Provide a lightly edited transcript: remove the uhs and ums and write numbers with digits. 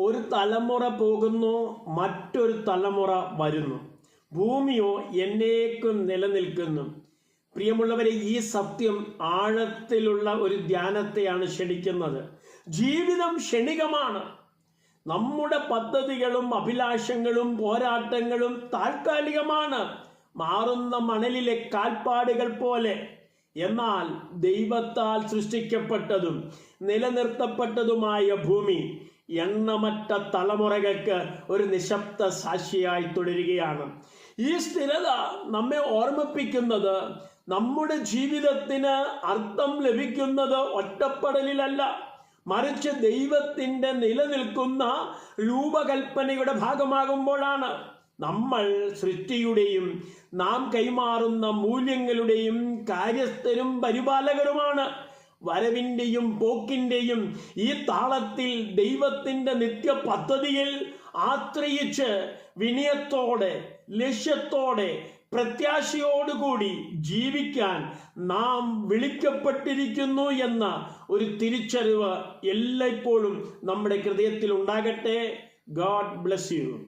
ഒരു തലമുറ പോകുന്നു, മറ്റൊരു തലമുറ വരുന്നു. ഭൂമിയോ എന്നേക്കും നിലനിൽക്കുന്നു. പ്രിയമുള്ളവരെ, ഈ സത്യം ആഴത്തിലുള്ള ഒരു ധ്യാനത്തെയാണ് ക്ഷണിക്കുന്നത്. ജീവിതം ക്ഷണികമാണ്. നമ്മുടെ പദ്ധതികളും അഭിലാഷങ്ങളും പോരാട്ടങ്ങളും താൽക്കാലികമാണ്, മാറുന്ന മണലിലെ കാൽപ്പാടുകൾ പോലെ. എന്നാൽ ദൈവത്താൽ സൃഷ്ടിക്കപ്പെട്ടതും നിലനിർത്തപ്പെട്ടതുമായ ഭൂമി എണ്ണമറ്റ തലമുറകൾക്ക് ഒരു നിശബ്ദ സാക്ഷിയായി തുടരുകയാണ്. ഈ സ്ഥിരത നമ്മെ ഓർമ്മിപ്പിക്കുന്നത് നമ്മുടെ ജീവിതത്തിന് അർത്ഥം ലഭിക്കുന്നത് ഒറ്റപ്പെടലിലല്ല, മറിച്ച് ദൈവത്തിൻ്റെ നിലനിൽക്കുന്ന രൂപകൽപ്പനയുടെ ഭാഗമാകുമ്പോഴാണ്. നമ്മൾ സൃഷ്ടിയുടെയും നാം കൈമാറുന്ന മൂല്യങ്ങളുടെയും കാര്യസ്ഥരും പരിപാലകരുമാണ്. വരവിൻ്റെയും പോക്കിൻ്റെയും ഈ താളത്തിൽ ദൈവത്തിൻ്റെ നിത്യ പദ്ധതിയിൽ ആശ്രയിച്ച് വിനയത്തോടെ, ലക്ഷ്യത്തോടെ, പ്രത്യാശയോടുകൂടി ജീവിക്കാൻ നാം വിളിക്കപ്പെട്ടിരിക്കുന്നു എന്ന ഒരു തിരിച്ചറിവ് എല്ലായ്പ്പോഴും നമ്മുടെ ഹൃദയത്തിൽ ഉണ്ടാകട്ടെ. God bless you.